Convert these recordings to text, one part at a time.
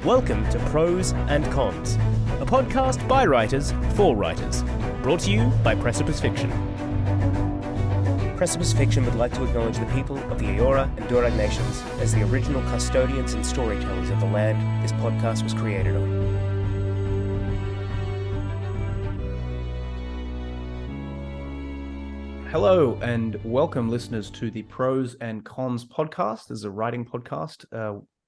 Welcome to Pros and Cons, a podcast by writers for writers, brought to you by Precipice Fiction. Precipice Fiction would like to acknowledge the people of the Eora and Durag nations as the original custodians and storytellers of the land this podcast was created on. Hello and welcome, listeners, to the Pros and Cons podcast. This is a writing podcast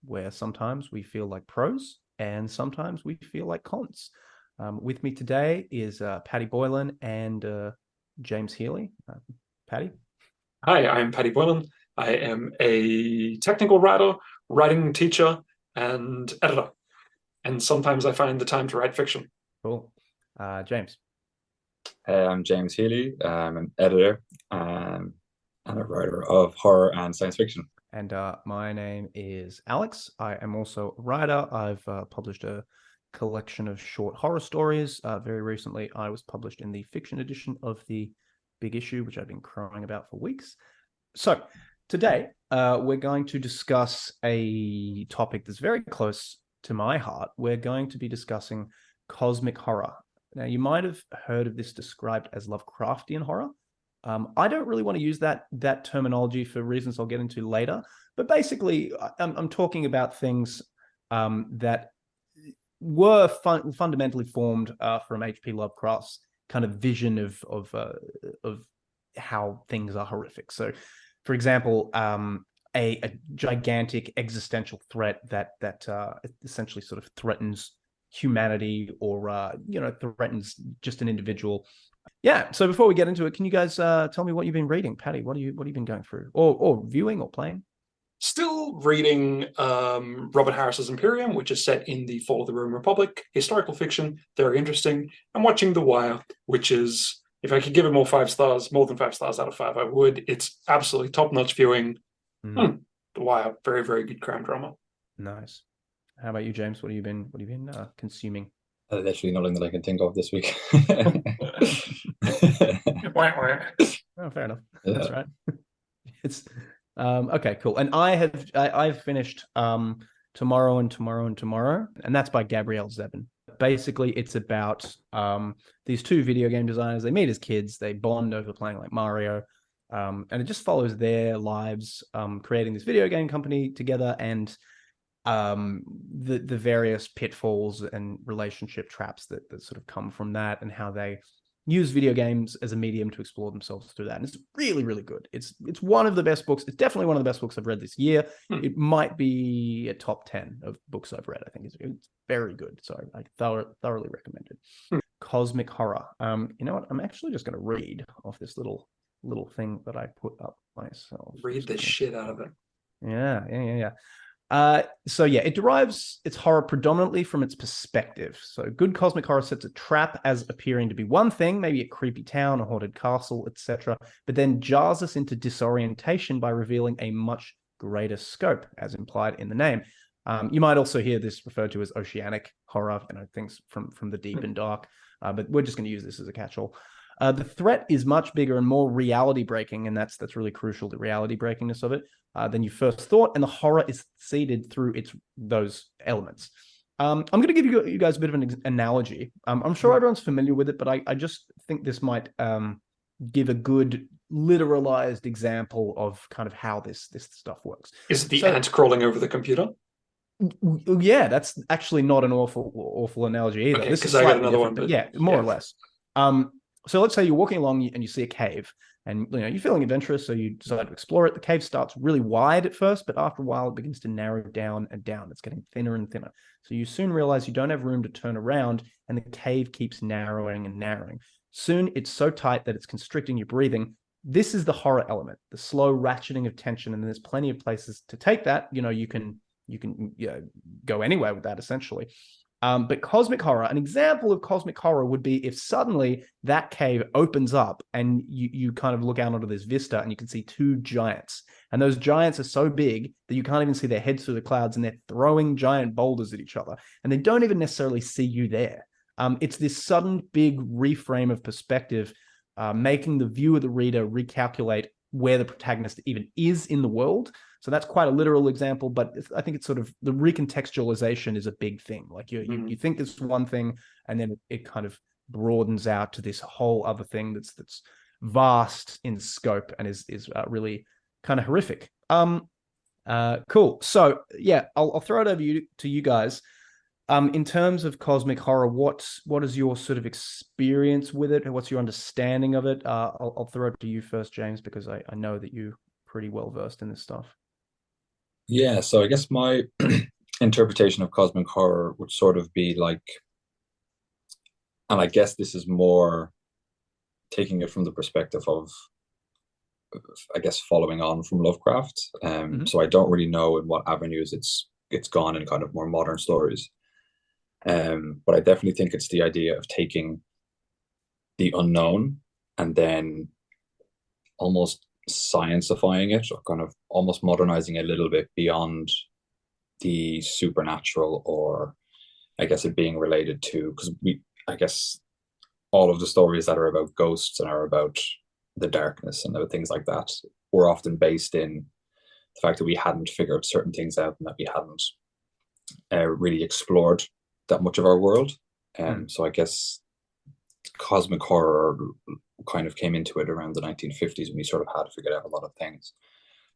where sometimes we feel like pros and sometimes we feel like cons. With me today is Paddy Boylan and James Healy. Paddy? Hi, I'm Paddy Boylan. I am a technical writer, writing teacher, and editor. And sometimes I find the time to write fiction. Cool. James? Hey, I'm James Healy. I'm an editor and a writer of horror and science fiction. And my name is Alex. I am also a writer. I've published a collection of short horror stories. Very recently, I was published in the fiction edition of the Big Issue, which I've been crying about for weeks. So today, we're going to discuss a topic that's very close to my heart. We're going to be discussing cosmic horror. Now, you might have heard of this described as Lovecraftian horror. I don't really want to use that terminology for reasons I'll get into later. But basically, I'm talking about things that were fundamentally formed from H.P. Lovecraft's kind of vision of how things are horrific. So, for example, a gigantic existential threat that essentially sort of threatens humanity or threatens just an individual. Yeah, so before we get into it, can you guys tell me what you've been reading? Paddy, what have you been going through or viewing or playing? Still reading Robert Harris's Imperium, which is set in the fall of the Roman Republic, historical fiction, very interesting. I'm watching The Wire, which is, if I could give it more than 5 stars out of 5, I would. It's absolutely top-notch viewing. The Wire, very, very good crime drama. Nice. How about you, James? What have you been consuming? Literally nothing that I can think of this week. Oh, fair enough. Yeah. That's right. It's okay, cool. And I've finished Tomorrow, and that's by Gabrielle Zevin. Basically, it's about these two video game designers. They meet as kids, they bond over playing like Mario, and it just follows their lives creating this video game company together, and the various pitfalls and relationship traps that sort of come from that, and how they use video games as a medium to explore themselves through that. And it's really, really good. It's one of the best books. It's definitely one of the best books I've read this year. It might be a top 10 of books I've read. I think it's very good. So I thoroughly recommend it. Cosmic horror. You know what? I'm actually just going to read off this little thing that I put up myself. Read the shit out of it. Yeah. So yeah, it derives its horror predominantly from its perspective. So good cosmic horror sets a trap as appearing to be one thing, maybe a creepy town, a haunted castle, etc., but then jars us into disorientation by revealing a much greater scope, as implied in the name. You might also hear this referred to as oceanic horror, things from the deep and dark, but we're just going to use this as a catch-all. The threat is much bigger and more reality-breaking, and that's really crucial, the reality-breakingness of it, than you first thought, and the horror is seeded through those elements. I'm going to give you guys a bit of an analogy. I'm sure everyone's familiar with it, but I just think this might give a good literalized example of kind of how this stuff works. Is it the ant crawling over the computer? Yeah, that's actually not an awful analogy either. Okay, this is I got different, another one, but yeah, more or less. So let's say you're walking along and you see a cave, and you're feeling adventurous, so you decide to explore it. The cave starts really wide at first, but after a while it begins to narrow down and down. It's getting thinner and thinner. So you soon realize you don't have room to turn around, and the cave keeps narrowing and narrowing. Soon it's so tight that it's constricting your breathing. This is the horror element, the slow ratcheting of tension, and there's plenty of places to take that. You can go anywhere with that, essentially. But cosmic horror, an example of cosmic horror would be if suddenly that cave opens up and you kind of look out onto this vista and you can see two giants. And those giants are so big that you can't even see their heads through the clouds, and they're throwing giant boulders at each other. And they don't even necessarily see you there. It's this sudden big reframe of perspective, making the view of the reader recalculate where the protagonist even is in the world. So that's quite a literal example, but I think it's sort of the recontextualization is a big thing. Like you think it's one thing, and then it kind of broadens out to this whole other thing that's vast in scope and is really kind of horrific. Cool. So yeah, I'll throw it over to you guys. In terms of cosmic horror, what is your sort of experience with it? What's your understanding of it? I'll throw it to you first, James, because I know that you're pretty well versed in this stuff. Yeah, so I guess my interpretation of cosmic horror would sort of be like, and I guess this is more taking it from the perspective of, I guess, following on from Lovecraft. So I don't really know in what avenues it's gone in kind of more modern stories. But I definitely think it's the idea of taking the unknown and then almost science-ifying it, or kind of almost modernizing it a little bit beyond the supernatural, or I guess it being related to, because I guess all of the stories that are about ghosts and are about the darkness and things like that were often based in the fact that we hadn't figured certain things out and that we hadn't really explored that much of our world. So I guess cosmic horror kind of came into it around the 1950s when we sort of had figured out a lot of things.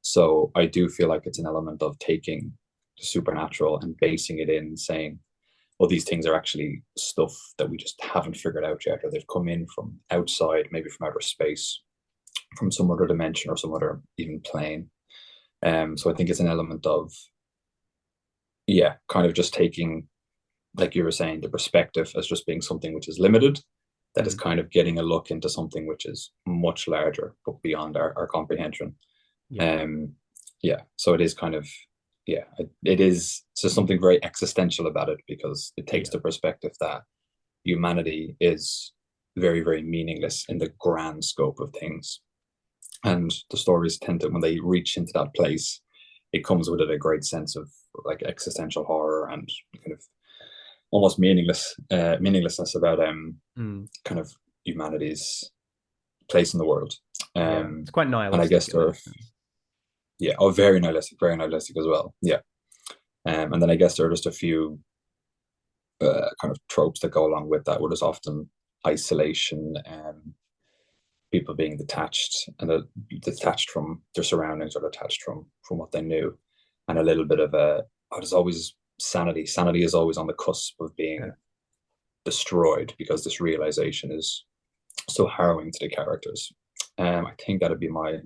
So I do feel like it's an element of taking the supernatural and basing it in, saying, well, these things are actually stuff that we just haven't figured out yet, or they've come in from outside, maybe from outer space, from some other dimension or some other even plane. So I think it's an element of, yeah, kind of just taking, like you were saying, the perspective as just being something which is limited, that is kind of getting a look into something which is much larger, but beyond our comprehension. Yeah, so it is kind of, yeah, it is just something very existential about it, because it takes the perspective that humanity is very, very meaningless in the grand scope of things. And the stories tend to, when they reach into that place, it comes with it a great sense of like existential horror and kind of almost meaninglessness about kind of humanity's place in the world. It's quite nihilistic. And I guess very nihilistic as well. Yeah. And then I guess there are just a few kind of tropes that go along with that, where there's often isolation, people being detached detached from their surroundings, or detached from what they knew, and a little bit of there's always sanity is always on the cusp of being destroyed, because this realization is so harrowing to the characters. I think that'd be my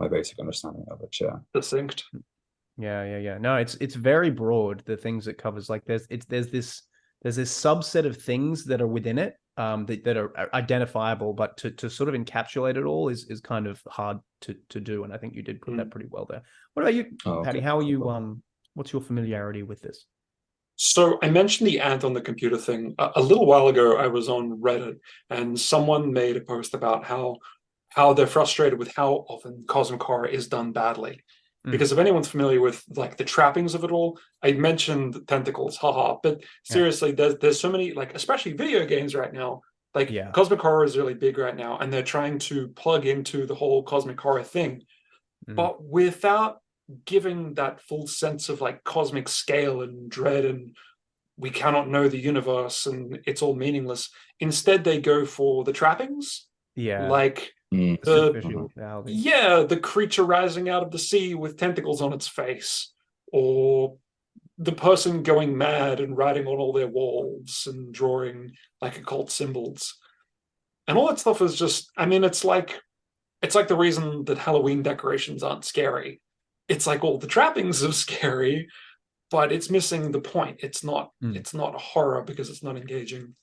basic understanding of it. Yeah, Distinct. Yeah. No, it's very broad, the things it covers. Like there's this subset of things that are within it, that are identifiable, but to sort of encapsulate it all is kind of hard to do. And I think you did put that pretty well there. What about you, Patty? How are you? What's your familiarity with this? So I mentioned the ant on the computer thing. A little while ago, I was on Reddit, and someone made a post about how they're frustrated with how often cosmic horror is done badly. Because if anyone's familiar with like the trappings of it all, I mentioned tentacles, haha. But seriously, there's so many, like, especially video games right now. Like cosmic horror is really big right now, and they're trying to plug into the whole cosmic horror thing, but without giving that full sense of like cosmic scale and dread, and we cannot know the universe and it's all meaningless. Instead, they go for the trappings. Like the creature rising out of the sea with tentacles on its face, or the person going mad and writing on all their walls and drawing like occult symbols, and all that stuff is just, I mean, it's like the reason that Halloween decorations aren't scary. It's like all the trappings are scary, but it's missing the point. It's not horror because it's not engaging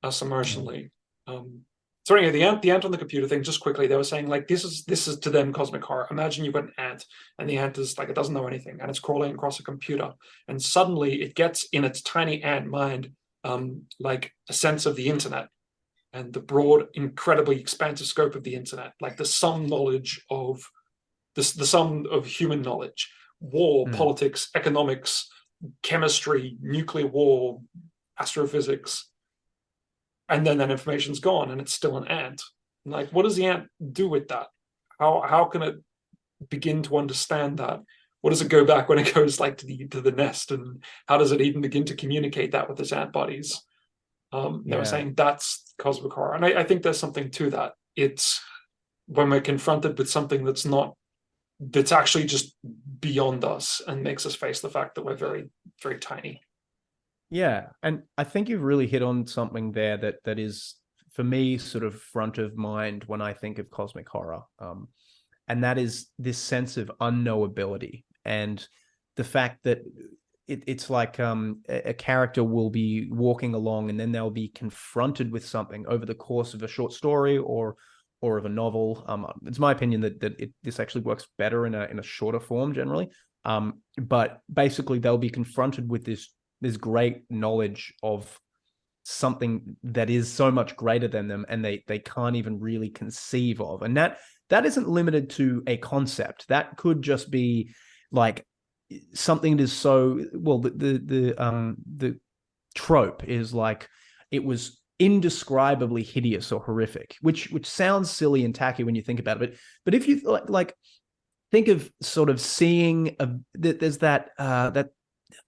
us emotionally. So anyway, the ant on the computer thing, just quickly, they were saying like this is to them cosmic horror. Imagine you've got an ant, and the ant is like, it doesn't know anything, and it's crawling across a computer, and suddenly it gets in its tiny ant mind like a sense of the internet and the broad, incredibly expansive scope of the internet, like the sum of human knowledge, war, politics, economics, chemistry, nuclear war, astrophysics. And then that information's gone and it's still an ant. Like, what does the ant do with that? How can it begin to understand that? What does it go back when it goes like to the nest, and how does it even begin to communicate that with its antibodies? They were saying that's cosmic horror, and I think there's something to that. It's when we're confronted with something that's actually just beyond us and makes us face the fact that we're very, very tiny. Yeah, and I think you've really hit on something there that is, for me, sort of front of mind when I think of cosmic horror, and that is this sense of unknowability and the fact that it's like a character will be walking along and then they'll be confronted with something over the course of a short story or of a novel. It's my opinion that this actually works better in a shorter form generally. But basically, they'll be confronted with this great knowledge of something that is so much greater than them, and they can't even really conceive of. And that isn't limited to a concept. That could just be like something that is so well. The trope is like it was indescribably hideous or horrific, which sounds silly and tacky when you think about it. But if you like think of sort of seeing there's that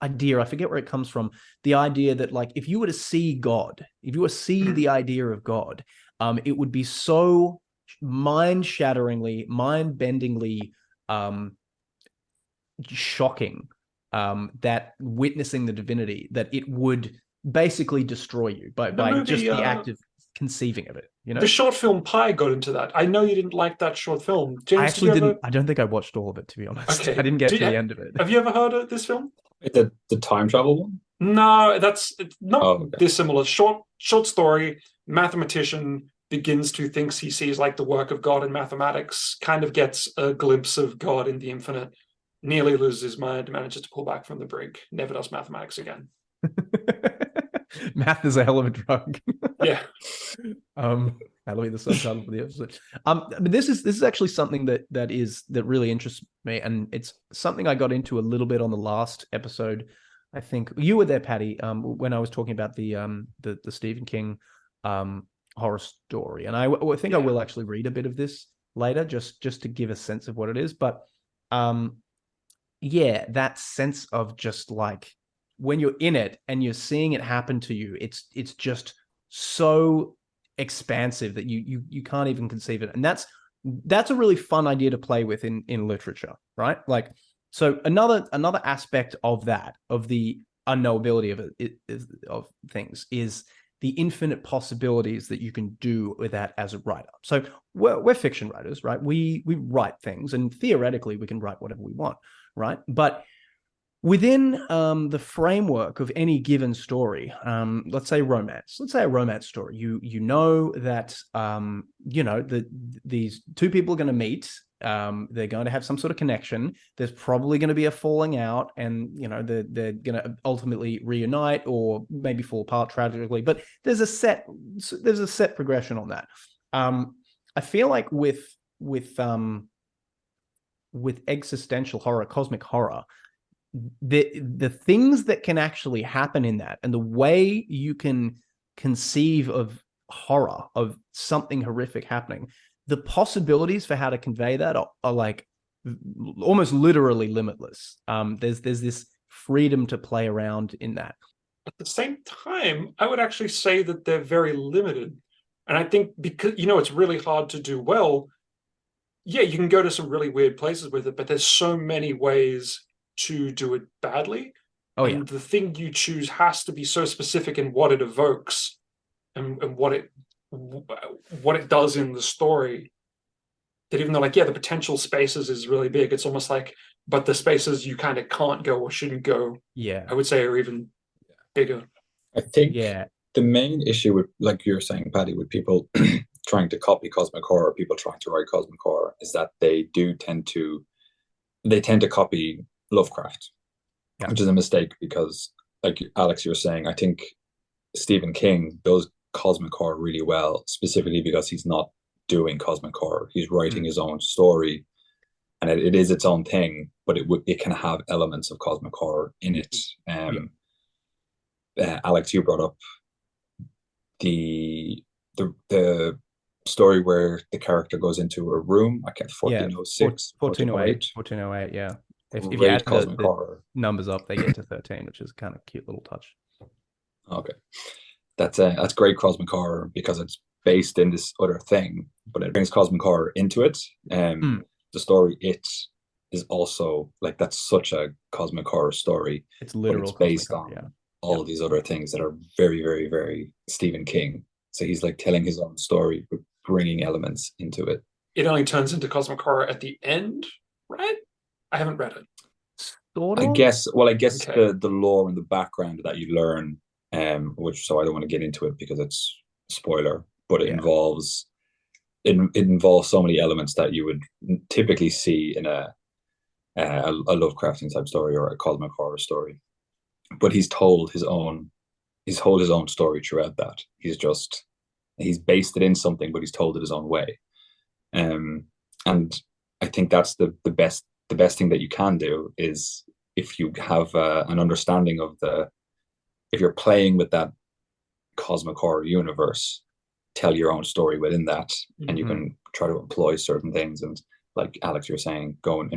idea, I forget where it comes from, the idea that like if you were to see God, if you were to see the idea of God, it would be so mind-shatteringly, mind-bendingly shocking that witnessing the divinity, that it would basically destroy you by just the act of conceiving of it. You know, the short film Pi got into that. I know you didn't like that short film. James, I actually didn't. I don't think I watched all of it, to be honest. Okay. I didn't get to the end of it. Have you ever heard of this film? The time travel one? No, it's not dissimilar. Short story. Mathematician begins to think he sees like the work of God in mathematics. Kind of gets a glimpse of God in the infinite. Nearly loses his mind. Manages to pull back from the brink. Never does mathematics again. Math is a hell of a drug. Yeah. That'll be the subtitle for the episode. But this is actually something that really interests me, and it's something I got into a little bit on the last episode. I think you were there, Patty, when I was talking about the Stephen King horror story, and I think I will actually read a bit of this later, just to give a sense of what it is. But that sense of just like when you're in it and you're seeing it happen to you, it's just so expansive that you can't even conceive it. And that's a really fun idea to play with in literature, right? Like, so another aspect of that, of the unknowability of things, is the infinite possibilities that you can do with that as a writer. So we're fiction writers, right? We write things, and theoretically we can write whatever we want, right? But within the framework of any given story, let's say romance. Let's say a romance story. You know that these two people are going to meet. They're going to have some sort of connection. There's probably going to be a falling out, and they're going to ultimately reunite or maybe fall apart tragically. But there's a set progression on that. I feel like with existential horror, cosmic horror, the things that can actually happen in that, and the way you can conceive of horror, of something horrific happening, the possibilities for how to convey that are like almost literally limitless. There's this freedom to play around in that. At the same time, I would actually say that they're very limited. And I think because, it's really hard to do well. Yeah, you can go to some really weird places with it, but there's so many ways to do it badly. And the thing you choose has to be so specific in what it evokes and what it does in the story, that even though the potential spaces is really big, it's almost like, but the spaces you kind of can't go or shouldn't go, I would say, are even bigger. I think the main issue with, like you're saying, Paddy, with people trying to copy cosmic horror, people trying to write cosmic horror, is that they tend to copy Lovecraft, which is a mistake, because, like Alex, you were saying, I think Stephen King does cosmic horror really well, specifically because he's not doing cosmic horror. He's writing his own story, and it is its own thing, but it can have elements of cosmic horror in it. Alex, you brought up the story where the character goes into a room. I can't, Yeah, 1406, 1408, 1408. 1408, yeah. If you Great add cosmic the horror. numbers up, they get to 13, which is kind of cute little touch. Okay, that's great cosmic horror because it's based in this other thing, but it brings cosmic horror into it. Mm. The story It is also like that's such a cosmic horror story, It's but literal it's cosmic based horror, on yeah. all of these other things that are very, very, very Stephen King. So he's like telling his own story, but bringing elements into it. It only turns into cosmic horror at the end, right? I haven't read it. Sort I of? guess. Well, I guess Okay. the lore and the background that you learn, which so I don't want to get into it because it's a spoiler, but it Yeah. involves it involves so many elements that you would typically see in a Lovecraftian type story or a cosmic horror story. But he's told his own story throughout that. He's based it in something, but he's told it his own way. And I think that's the best thing that you can do is if you have an understanding of if you're playing with that cosmic horror universe, tell your own story within that, and you can try to employ certain things. And like Alex, you're saying, go in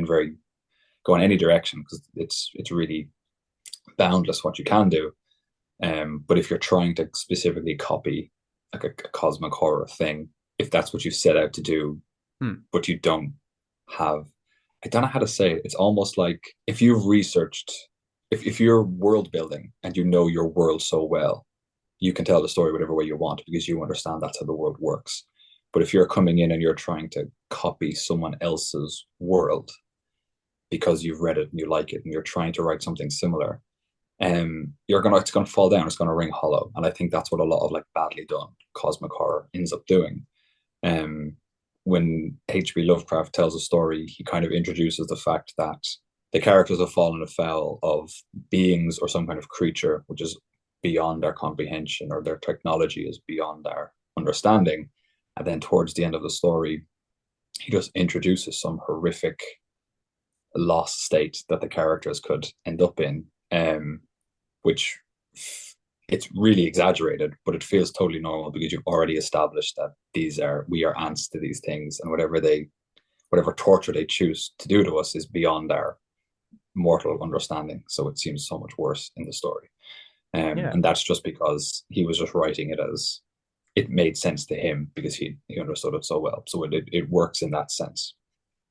any direction because it's really boundless what you can do. But if you're trying to specifically copy like a cosmic horror thing, if that's what you set out to do, but you don't have, I don't know how to say it. It's almost like if you've researched, if you're world building and you know your world so well, you can tell the story whatever way you want because you understand that's how the world works. But if you're coming in and you're trying to copy someone else's world because you've read it and you like it and you're trying to write something similar, it's gonna fall down, it's gonna ring hollow. And I think that's what a lot of like badly done cosmic horror ends up doing. When H.P. Lovecraft tells a story, he kind of introduces the fact that the characters have fallen afoul of beings or some kind of creature which is beyond our comprehension, or their technology is beyond our understanding. And then towards the end of the story, he just introduces some horrific lost state that the characters could end up in, which it's really exaggerated, but it feels totally normal because you've already established that we are ants to these things, and whatever torture they choose to do to us is beyond our mortal understanding. So it seems so much worse in the story. And that's just because he was just writing it as it made sense to him because he understood it so well. So it works in that sense.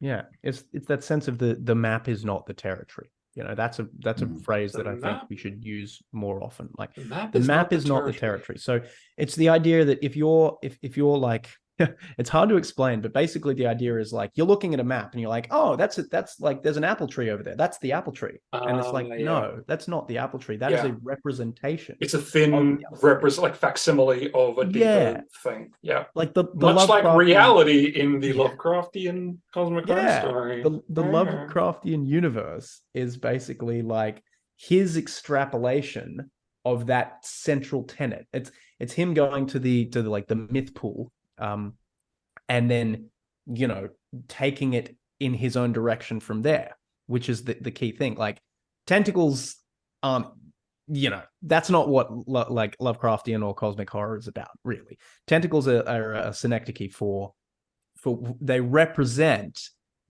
Yeah, it's that sense of the map is not the territory. You know, that's a phrase that I think we should use more often. Like the map is not the territory. So it's the idea that if you're like, it's hard to explain, but basically the idea is like you're looking at a map and you're like, oh, that's like there's an apple tree over there. That's the apple tree, and it's like no, that's not the apple tree. That is a representation. It's a thin like facsimile of a deeper thing. Yeah, like the much like reality in the Lovecraftian cosmic horror story. The Lovecraftian universe is basically like his extrapolation of that central tenet. It's him going to the like the myth pool. And then, taking it in his own direction from there, which is the key thing. Like tentacles aren't, that's not what like Lovecraftian or cosmic horror is about, really. Tentacles are a synecdoche for they represent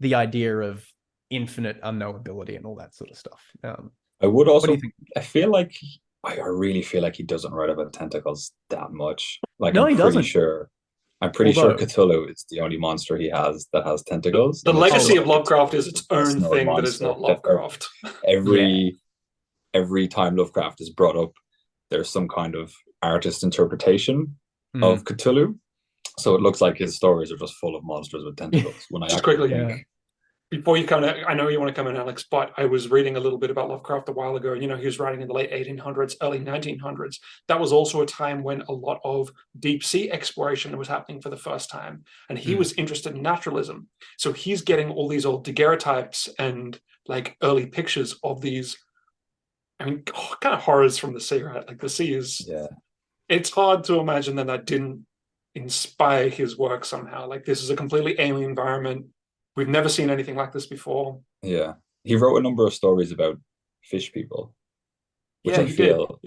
the idea of infinite unknowability and all that sort of stuff. I would also, I really feel like he doesn't write about tentacles that much. Like, no, he doesn't. I'm pretty sure Cthulhu is the only monster he has that has tentacles. The legacy of Lovecraft is its own thing that is not Lovecraft. Every time Lovecraft is brought up, there's some kind of artist interpretation of Cthulhu. So it looks like his stories are just full of monsters with tentacles. When I just quickly, before you come in, I know you want to come in, Alex, but I was reading a little bit about Lovecraft a while ago, and he was writing in the late 1800s, early 1900s. That was also a time when a lot of deep sea exploration was happening for the first time, and he was interested in naturalism. So he's getting all these old daguerreotypes and like early pictures of these, kind of horrors from the sea, right? Like the sea is, it's hard to imagine that didn't inspire his work somehow. Like this is a completely alien environment. We've never seen anything like this before. Yeah. He wrote a number of stories about fish people, which I feel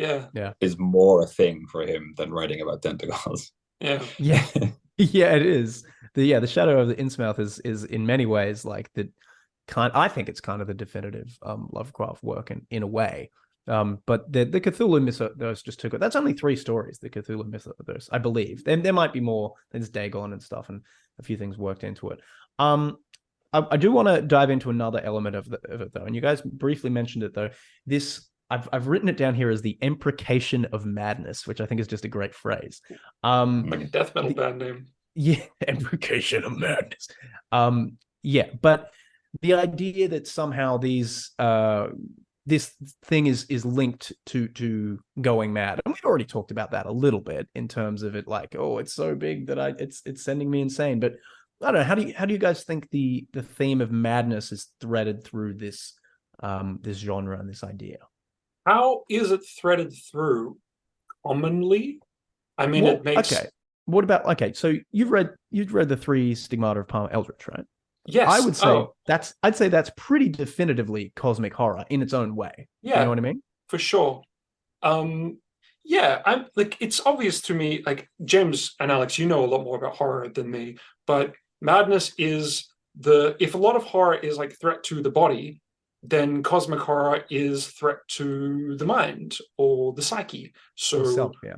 is more a thing for him than writing about tentacles. Yeah. Yeah, it is. The Shadow of the Innsmouth is in many ways like the I think it's kind of the definitive Lovecraft work in a way. But the Cthulhu mythos just took it. That's only 3 stories, the Cthulhu mythos, I believe. There might be more. There's Dagon and stuff, and a few things worked into it. I do want to dive into another element of it though, and you guys briefly mentioned it though. I've written it down here as the imprecation of madness, which I think is just a great phrase. Like a death metal band name. Yeah, imprecation of madness. Yeah, but the idea that somehow this thing is linked to going mad, and we've already talked about that a little bit in terms of it, like, oh, it's so big that it's sending me insane. But I don't know, how do you guys think the theme of madness is threaded through this genre and this idea? How is it threaded through? Commonly, I mean, it makes. Okay. What about so you've read the 3 Stigmata of Palmer Eldritch, right? Yes. I would say that's pretty definitively cosmic horror in its own way. Yeah. You know what I mean? For sure. Yeah, I'm like, it's obvious to me, like, James and Alex, you know a lot more about horror than me, but madness is if a lot of horror is like threat to the body, then cosmic horror is threat to the mind or the psyche. So Self, yeah.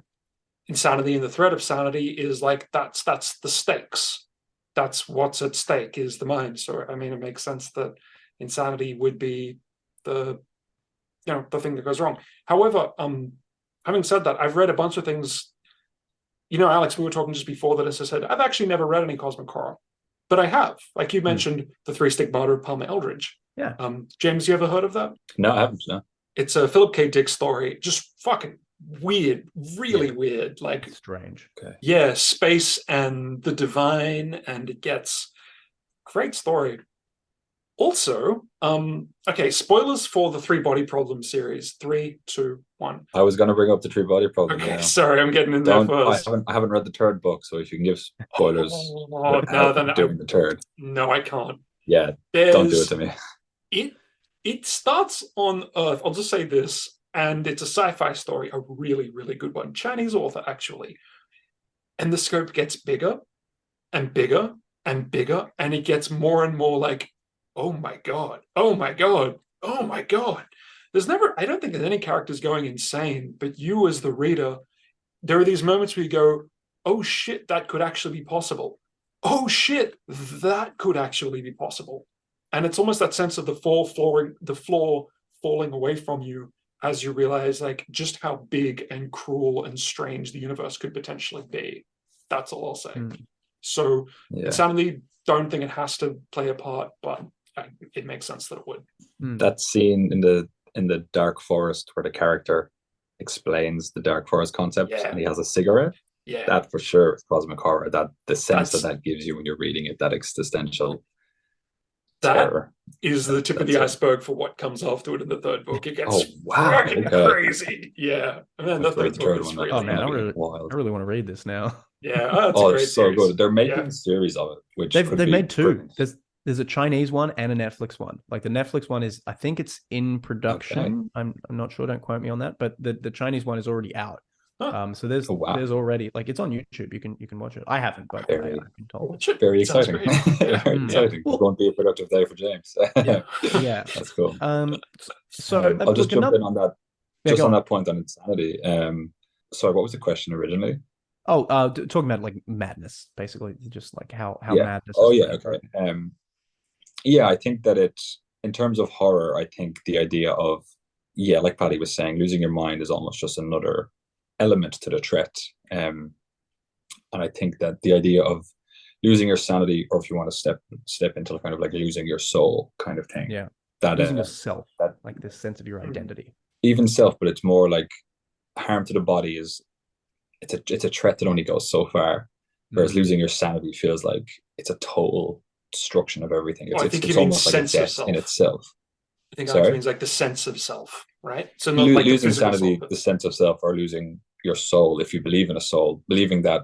Insanity and the threat of sanity is like that's the stakes. That's what's at stake, is the mind. So I mean, it makes sense that insanity would be the thing that goes wrong. However, having said that, I've read a bunch of things. Alex, we were talking just before that. As I said, I've actually never read any cosmic horror, but I have. Like you mentioned, the 3 Stigmata of Palmer Eldritch. Yeah. James, you ever heard of that? No, I haven't. No. It's a Philip K. Dick story. Just fucking weird, really weird. Like strange. Okay. Yeah, space and the divine, and it gets great story. Also, okay, spoilers for the 3 Body Problem series. 3, 2, 1. I was going to bring up the 3 Body Problem. Okay, sorry, I'm getting in there first. I haven't read the 3rd book, so if you can give spoilers, doing the 3rd. No, I can't. Yeah, don't do it to me. It starts on Earth. I'll just say this, and it's a sci-fi story, a really, really good one. Chinese author, actually. And the scope gets bigger and bigger and bigger, and it gets more and more like, oh my God, oh my God, oh my God. I don't think there's any characters going insane, but you as the reader, there are these moments where you go, oh shit, that could actually be possible. Oh shit, that could actually be possible. And it's almost that sense of the floor falling away from you as you realize like just how big and cruel and strange the universe could potentially be. That's all I'll say. So insanity, don't think it has to play a part, but it makes sense that it would. That scene in the dark forest where the character explains the dark forest concept and he has a cigarette. Yeah, that for sure is cosmic horror. That the sense that gives you when you're reading it, that existential terror. Is the tip of the iceberg for what comes afterward in the 3rd book. It gets fucking crazy. Yeah, and then the 3rd book is really. Oh man, I really want to read this now. Yeah, it's so good. They're making a series of it, which they've made 2. Brilliant. There's a Chinese one and a Netflix one. Like the Netflix one is, I think it's in production. Okay. I'm not sure. Don't quote me on that. But the Chinese one is already out. So there's already, like, it's on YouTube. You can watch it. I haven't, but I've been told. Very exciting. Very exciting. It's going to be a productive day for James. Yeah, that's cool. So I'll just jump in on that. Just on that point on insanity. Sorry, what was the question originally? Talking about like madness, basically, just like how madness. Oh yeah, okay. I think that in terms of horror, I think the idea of like Paddy was saying, losing your mind is almost just another element to the threat. And I think that the idea of losing your sanity, or if you want to step into kind of like losing your soul kind of thing. Yeah. That losing yourself, that like this sense of your identity. Even self, but it's more like harm to the body it's a threat that only goes so far. Whereas losing your sanity feels like it's a total destruction of everything. It's almost like a death in itself. I think that means like the sense of self, right? So not like losing sanity, the sense of self, or losing your soul. If you believe in a soul, believing that,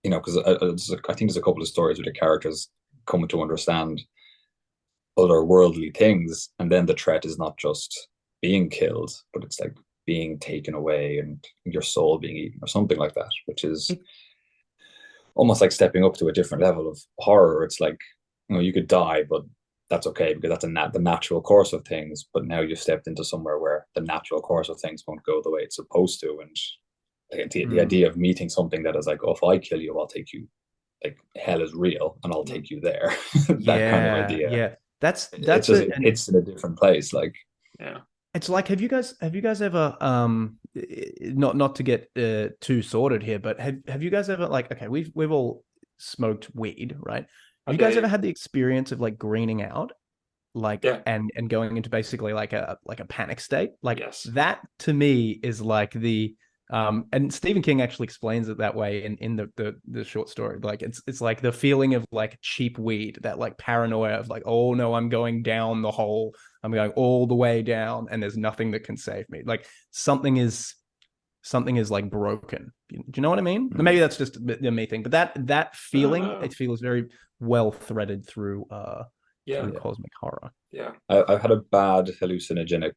because I think there's a couple of stories where the characters come to understand otherworldly things, and then the threat is not just being killed, but it's like being taken away and your soul being eaten or something like that, which is almost like stepping up to a different level of horror. It's like, you could die, but that's okay because that's the natural course of things. But now you've stepped into somewhere where the natural course of things won't go the way it's supposed to. And like, the idea of meeting something that is like, oh, if I kill you, I'll take you. Like hell is real, and I'll take you there. That kind of idea. Yeah. That's it hits in a different place. Like, yeah. It's like, have you guys ever not to get too sordid here, but have you guys ever, like, okay, we've all smoked weed, right? Have you guys ever had the experience of like greening out, like, and going into basically like a panic state? Like, that to me is like the and Stephen King actually explains it that way in the short story. Like it's like the feeling of like cheap weed, that like paranoia of like, oh no, I'm going down the hole, I'm going all the way down, and there's nothing that can save me. Like something is like broken. Do you know what I mean? Maybe that's just the me thing, but that feeling, it feels very well threaded through cosmic horror. Yeah, I've had a bad hallucinogenic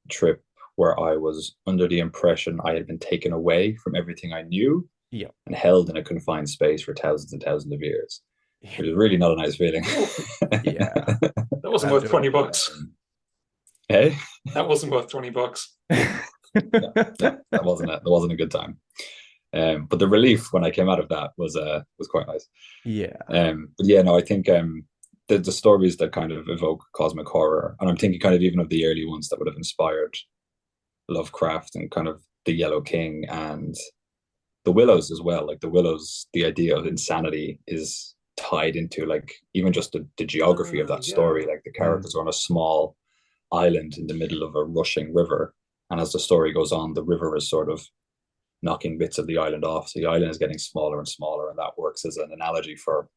trip where I was under the impression I had been taken away from everything I knew, and held in a confined space for thousands and thousands of years, which is really not a nice feeling. That wasn't worth $20. Hey, that wasn't worth $20. no, that wasn't a good time. But the relief when I came out of that was quite nice. But yeah, no, I think the stories that kind of evoke cosmic horror, and I'm thinking kind of even of the early ones that would have inspired Lovecraft and kind of the Yellow King and the Willows as well. Like the Willows, the idea of insanity is tied into like even just the geography of that story. Like the characters are on a small island in the middle of a rushing river, and as the story goes on, the river is sort of knocking bits of the island off, so the island is getting smaller and smaller, and that works as an analogy for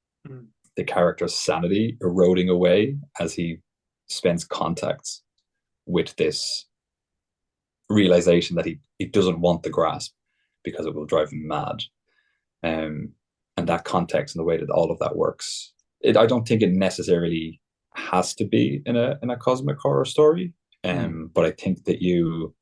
the character's sanity eroding away as he spends contacts with this realization that he doesn't want the grasp because it will drive him mad. And that context and the way that all of that works, I don't think it necessarily has to be in a cosmic horror story, but I think that you'd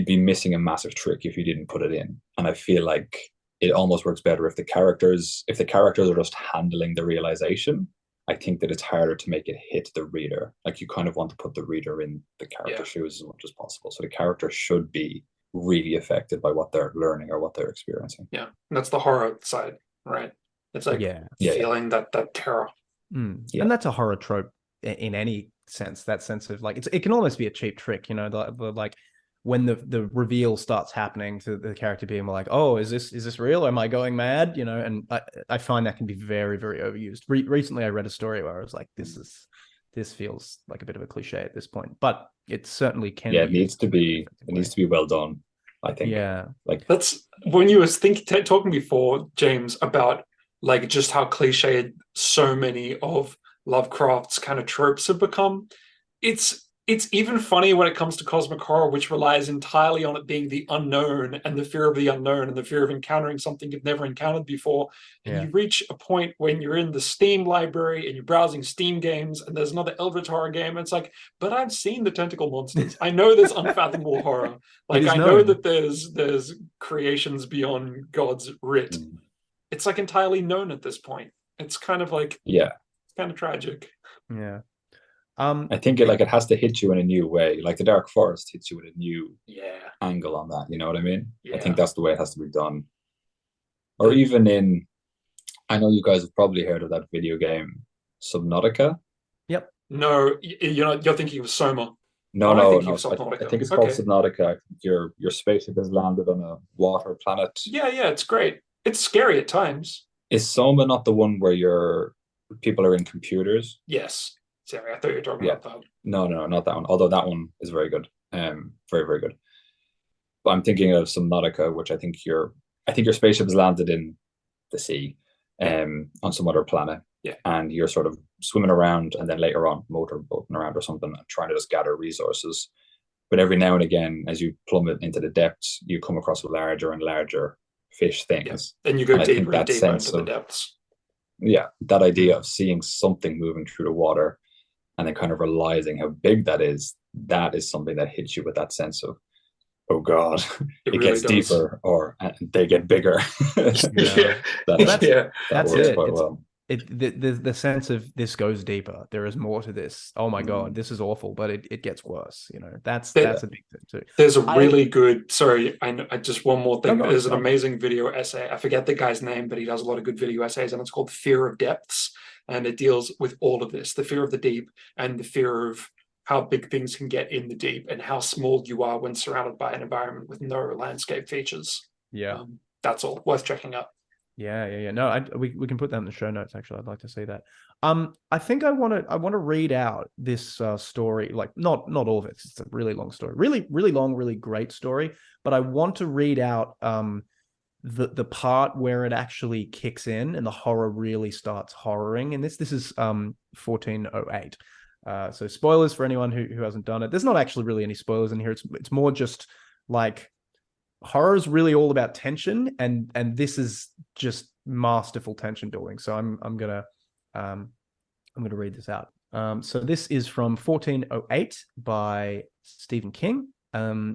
be missing a massive trick if you didn't put it in. And I feel like it almost works better if the characters are just handling the realization. I think that it's harder to make it hit the reader. Like you kind of want to put the reader in the character's shoes as much as possible. So the character should be really affected by what they're learning or what they're experiencing. Yeah, and that's the horror side, right? It's like feeling that terror. And that's a horror trope in any sense. That sense of like, it can almost be a cheap trick, you know, the like when the reveal starts happening to the character being like, oh, is this real? Am I going mad? You know, and I find that can be very, very overused. Recently, I read a story where I was like, this feels like a bit of a cliche at this point, but it certainly can. Yeah, it needs to be well done, I think. Yeah, like that's when you was talking before, James, about like just how cliched so many of Lovecraft's kind of tropes have become. It's even funny when it comes to cosmic horror, which relies entirely on it being the unknown and the fear of the unknown and the fear of encountering something you've never encountered before. And you reach a point when you're in the Steam library and you're browsing Steam games and there's another Eldritch horror game. And it's like, but I've seen the tentacle monsters. I know there's unfathomable horror. Like I know that there's creations beyond God's writ. It's like entirely known at this point. It's kind of like, it's kind of tragic. Yeah. I think it has to hit you in a new way. Like the Dark Forest hits you with a new angle on that. You know what I mean? I think that's the way it has to be done. Or even I know you guys have probably heard of that video game Subnautica. Yep. No, you're thinking of Soma. No. I think it's called Subnautica. Your spaceship has landed on a water planet. Yeah, it's great. It's scary at times. Is Soma not the one where people are in computers? Yes. Sorry, I thought you were talking about that. No, not that one. Although that one is very good. Very, very good. But I'm thinking of Subnautica, which I think your spaceship has landed in the sea, on some other planet. Yeah. And you're sort of swimming around and then later on motorboating around or something and trying to just gather resources. But every now and again, as you plummet into the depths, you come across larger and larger fish things. Yeah. And you go deeper and deeper into the depths. Yeah, that idea of seeing something moving through the water and then kind of realizing how big that is something that hits you with that sense of, oh god, It it really gets does. deeper, or they get bigger. Yeah. That's that that's works it. quite It's well. the sense of this goes deeper. There is more to this. Oh my god, Mm. this is awful, but it gets worse. That's There- a big thing too. There's a I really good, sorry, I just one more no, thing. go on, There's an go on. amazing video essay. I forget the guy's name, but he does a lot of good video essays, and it's called Fear of Depths. And it deals with all of this, the fear of the deep and the fear of how big things can get in the deep and how small you are when surrounded by an environment with no landscape features. Yeah. That's all worth checking out. Yeah. No, we can put that in the show notes. Actually, I'd like to see that. I think I want to read out this story. Like not all of it. It's a really long story, really long, really great story. But I want to read out the part where it actually kicks in and the horror really starts horroring. And this is 1408. So spoilers for anyone who hasn't done it. There's not actually really any spoilers in here. It's more just like horror is really all about tension, and this is just masterful tension building. So I'm gonna read this out. So this is from 1408 by Stephen King.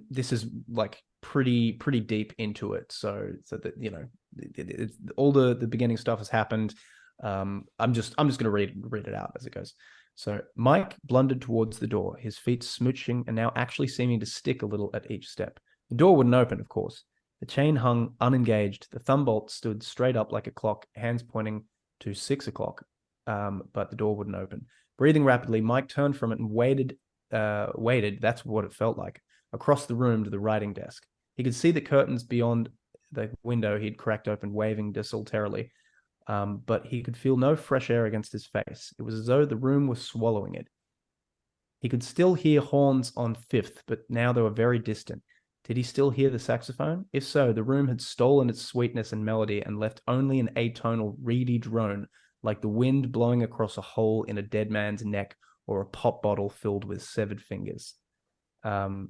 This is like pretty deep into it. So that it's all the beginning stuff has happened. I'm just gonna read it out as it goes. So Mike blundered towards the door, his feet smooching and now actually seeming to stick a little at each step. The door wouldn't open, of course. The chain hung unengaged. The thumb bolt stood straight up like a clock, hands pointing to 6 o'clock. But the door wouldn't open. Breathing rapidly, Mike turned from it and waited. That's what it felt like. Across the room to the writing desk. He could see the curtains beyond the window he'd cracked open, waving desultorily. But he could feel no fresh air against his face. It was as though the room was swallowing it. He could still hear horns on Fifth, but now they were very distant. Did he still hear the saxophone? If so, the room had stolen its sweetness and melody and left only an atonal, reedy drone, like the wind blowing across a hole in a dead man's neck or a pop bottle filled with severed fingers. And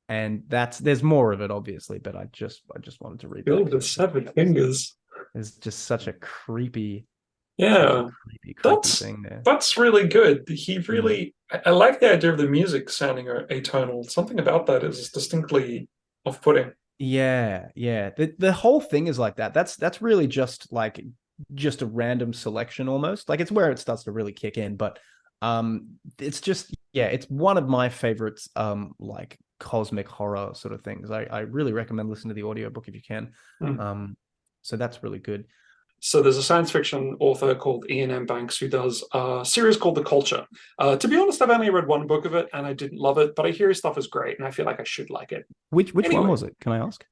there's more of it, obviously, but I just wanted to read Filled that. with severed fingers. It's just such a creepy, Yeah, creepy that's thing there. that's really good. He really, I like the idea of the music sounding atonal. Something about that is distinctly off-putting. Yeah. The whole thing is like that. That's really just a random selection almost. Like it's where it starts to really kick in, but it's just it's one of my favorites like cosmic horror sort of things. I really recommend listening to the audiobook if you can. So that's really good. So there's a science fiction author called Ian M. Banks who does a series called The Culture. To be honest, I've only read one book of it and I didn't love it, but I hear his stuff is great and I feel like I should like it. Which Anyway. one was it? Can I ask?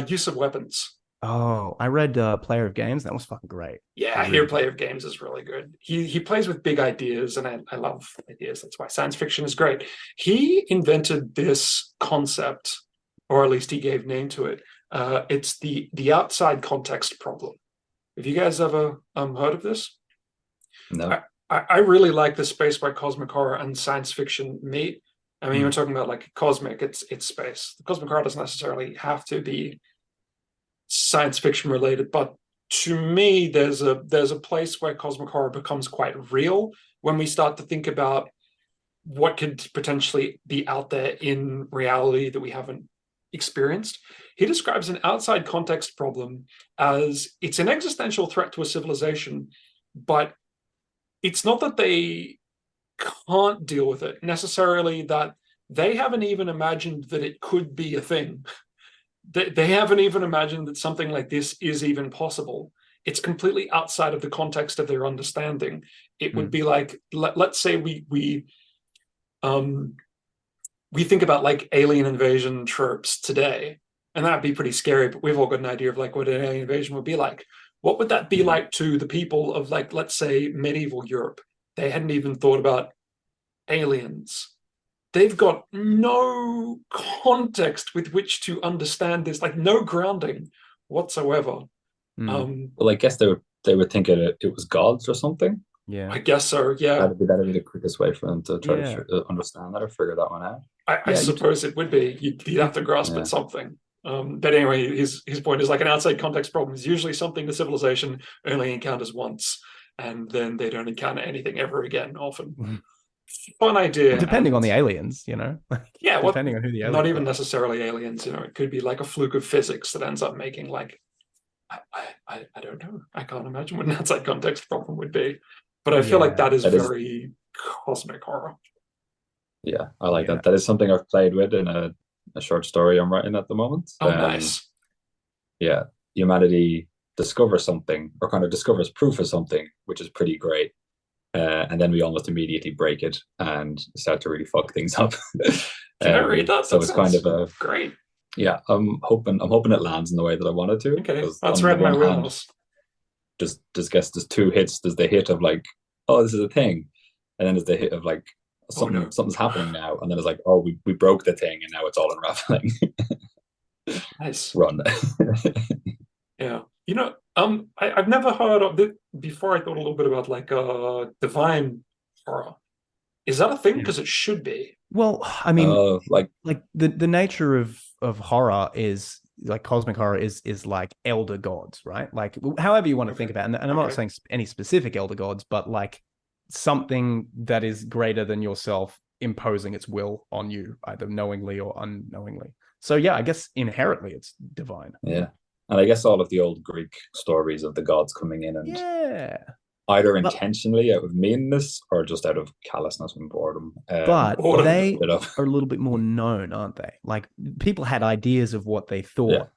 Use of Weapons. Oh, I read Player of Games. That was fucking great. Yeah, I hear Player of Games is really good. He plays with big ideas and I love ideas. That's why science fiction is great. He invented this concept, or at least he gave name to it. It's the outside context problem. Have you guys ever heard of this? No. I really like the space where cosmic horror and science fiction meet. I mean, you're talking about like cosmic, it's space. The cosmic horror doesn't necessarily have to be science fiction related, but to me, there's a place where cosmic horror becomes quite real when we start to think about what could potentially be out there in reality that we haven't experienced. He describes an outside context problem as it's an existential threat to a civilization, but it's not that they can't deal with it necessarily, that they haven't even imagined that it could be a thing. They haven't even imagined that something like this is even possible. It's completely outside of the context of their understanding. It would be like, let's say we think about like alien invasion tropes today, and that'd be pretty scary, but we've all got an idea of like what an alien invasion would be like. What would that be like to the people of like, let's say, medieval Europe? They hadn't even thought about aliens. They've got no context with which to understand this, like no grounding whatsoever. Well, I guess they would think it was gods or something. Yeah, I guess so. Yeah, that'd be the quickest way for them to try to understand that or figure that one out. I suppose it would be. You'd have to grasp at something. But anyway, his point is like an outside context problem is usually something the civilization only encounters once, and then they don't encounter anything ever again. Often. fun idea. Depending and, on the aliens, you know. yeah, Depending on who the aliens not even are. necessarily aliens. It could be like a fluke of physics that ends up making like I don't know. I can't imagine what an outside context problem would be, but I feel like that is very cosmic horror. Yeah, I like that. That is something I've played with in a short story I'm writing at the moment. Oh, nice. Yeah, humanity discovers something, or kind of discovers proof of something, which is pretty great. And then we almost immediately break it and start to really fuck things up. Can I read that? So it's kind of a great. Yeah, I'm hoping it lands in the way that I wanted to. Okay, that's right in my wheelhouse. Just guess there's two hits. There's the hit of like, oh, this is a thing, and then there's the hit of like something's happening now, and then it's like, oh, we broke the thing, and now it's all unraveling. Nice. Run. Yeah, I've never heard of it before. I thought a little bit about like divine horror. Is that a thing? Because it should be. Well, I mean, like the nature of horror is like cosmic horror is like elder gods, right? Like however you want to think about it. And I'm not saying any specific elder gods, but like something that is greater than yourself imposing its will on you, either knowingly or unknowingly. So yeah, I guess inherently it's divine. Yeah. And I guess all of the old Greek stories of the gods coming in and either intentionally out of meanness or just out of callousness and boredom. But they are a little bit more known, aren't they? Like people had ideas of what they thought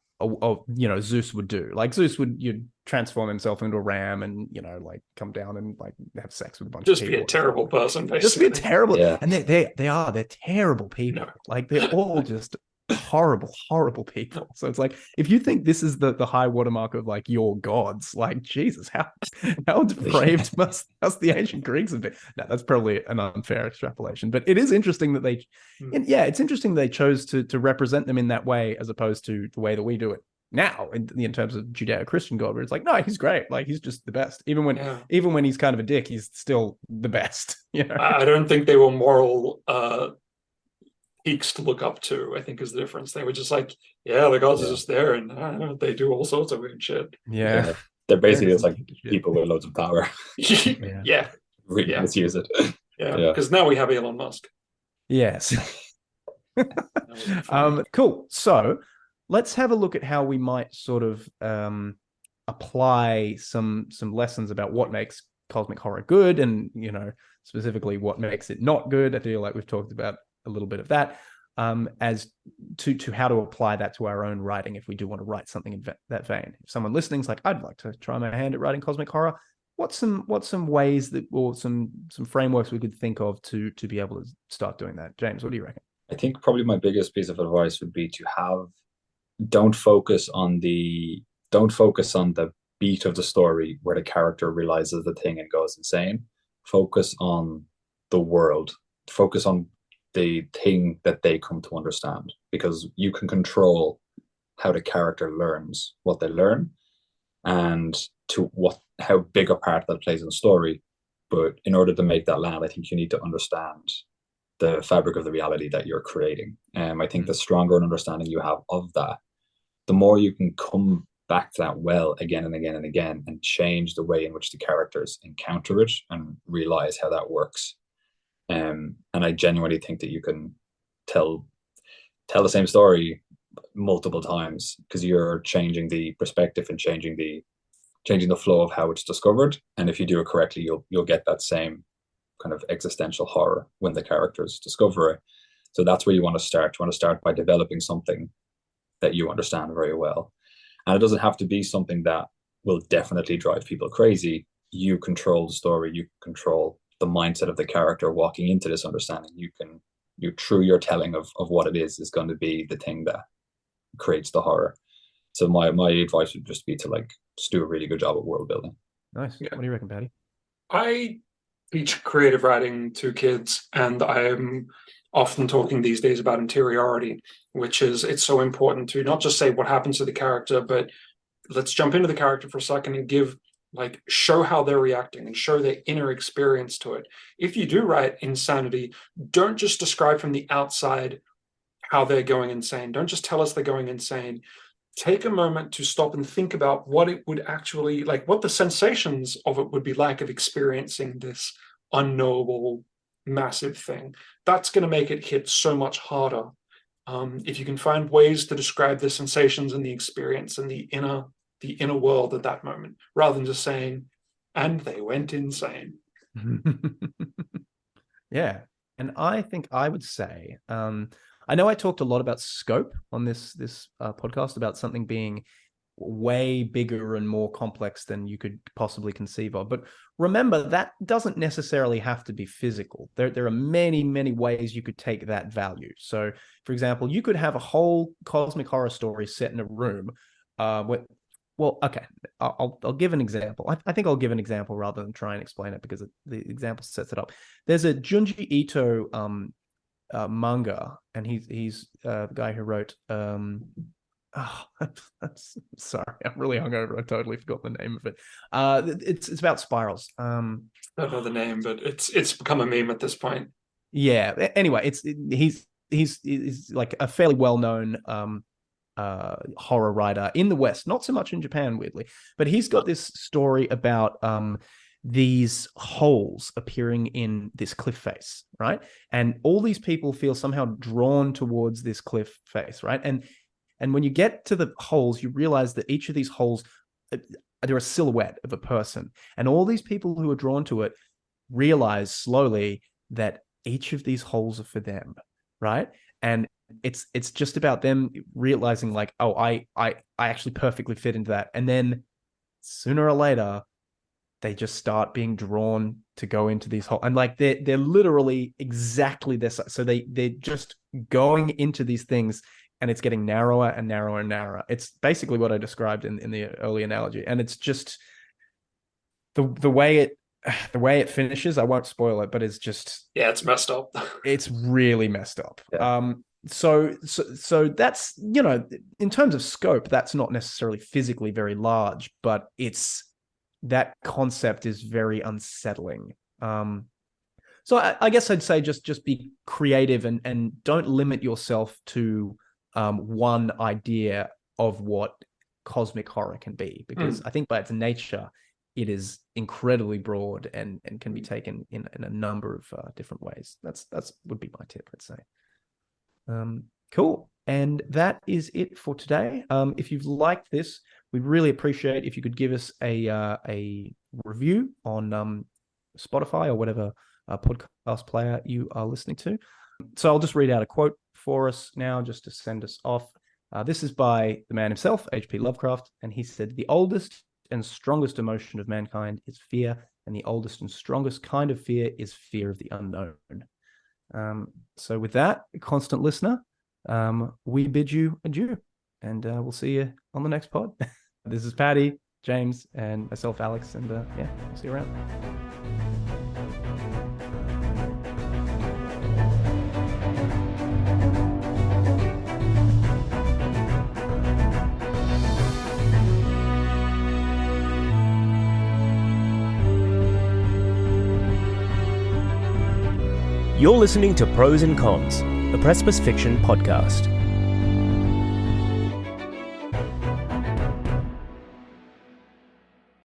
Zeus would do. Like Zeus you'd transform himself into a ram and, like come down and like have sex with a bunch of people. Just be a terrible person, basically. Just be a terrible, and they're terrible people. No. Like they're all just horrible people. So it's like, if you think this is the high watermark of like your gods, like Jesus, how depraved must the ancient Greeks have been? No, that's probably an unfair extrapolation, but it is interesting that it's interesting they chose to represent them in that way as opposed to the way that we do it now in terms of Judeo-Christian God, where it's like, no, he's great, like he's just the best. Even when he's kind of a dick, he's still the best. I don't think they were moral peaks to look up to, I think, is the difference. They were just like, the gods are just there, and they do all sorts of weird shit. Yeah. They're basically just like people with loads of power. Really misuse it. Because now we have Elon Musk. Yes. Cool. So let's have a look at how we might sort of apply some lessons about what makes cosmic horror good, and specifically what makes it not good. I feel like we've talked about a little bit of that, as to how to apply that to our own writing if we do want to write something in that vein. If someone listening's like, I'd like to try my hand at writing cosmic horror, what's some ways that, or some frameworks we could think of to be able to start doing that? James, what do you reckon? I think probably my biggest piece of advice would be to don't focus on the beat of the story where the character realizes the thing and goes insane. Focus on the world. Focus on the thing that they come to understand, because you can control how the character learns what they learn and how big a part that plays in the story. But in order to make that land, I think you need to understand the fabric of the reality that you're creating. I think the stronger an understanding you have of that, the more you can come back to that well again and again and again and change the way in which the characters encounter it and realize how that works. And I genuinely think that you can tell the same story multiple times because you're changing the perspective and changing the flow of how it's discovered. And if you do it correctly, you'll get that same kind of existential horror when the characters discover it. So that's where you want to start. You want to start by developing something that you understand very well. And it doesn't have to be something that will definitely drive people crazy. You control the story. You control the mindset of the character walking into this understanding. Through your telling of what it is going to be the thing that creates the horror. So my advice would just be to just do a really good job at world building. Nice. What do you reckon, Patty? I teach creative writing to kids, and I'm often talking these days about interiority, which is, it's so important to not just say what happens to the character, but let's jump into the character for a second and show how they're reacting and show their inner experience to it. If you do write insanity, don't just describe from the outside how they're going insane. Don't just tell us they're going insane. Take a moment to stop and think about what it would actually, what the sensations of it would be like of experiencing this unknowable massive thing. That's going to make it hit so much harder. If you can find ways to describe the sensations and the experience and the inner world at that moment, rather than just saying, and they went insane. Yeah. And I think I would say, I know I talked a lot about scope on this podcast, about something being way bigger and more complex than you could possibly conceive of. But remember, that doesn't necessarily have to be physical. There are many, many ways you could take that value. So, for example, you could have a whole cosmic horror story set in a room. Well, okay, I'll give an example. I think I'll give an example rather than try and explain it, because the example sets it up. There's a Junji Ito manga, and he's the guy who wrote sorry, I'm really hungover. I totally forgot the name of it. It's about spirals. I don't know the name, but it's become a meme at this point. Yeah. Anyway, he's like a fairly well-known horror writer in the West, not so much in Japan, weirdly. But he's got this story about these holes appearing in this cliff face, right? And all these people feel somehow drawn towards this cliff face, right? And when you get to the holes, you realize that each of these holes, they're a silhouette of a person. And all these people who are drawn to it realize slowly that each of these holes are for them, right? And it's just about them realizing, like, oh, I actually perfectly fit into that. And then sooner or later, they just start being drawn to go into these holes. And like they're literally exactly this. So they're just going into these things, and it's getting narrower and narrower and narrower. It's basically what I described in the early analogy. And it's just the way it finishes. I won't spoil it, but it's just, yeah, it's messed up. It's really messed up. Yeah. So that's, you know, in terms of scope, that's not necessarily physically very large, but that concept is very unsettling. So I guess I'd say just be creative and don't limit yourself to one idea of what cosmic horror can be, because I think by its nature, it is incredibly broad and can be taken in a number of different ways. That's would be my tip, let's say. Cool. And that is it for today. If you've liked this, we'd really appreciate if you could give us a review on Spotify or whatever podcast player you are listening to. So I'll just read out a quote for us now, just to send us off. This is by the man himself, H.P. Lovecraft, and he said, "The oldest and strongest emotion of mankind is fear, and the oldest and strongest kind of fear is fear of the unknown." So with that, constant listener, we bid you adieu, and we'll see you on the next pod. This is Patty, James, and myself, Alex, and yeah, we'll see you around. You're listening to Pros and Cons, the Precipice Fiction podcast.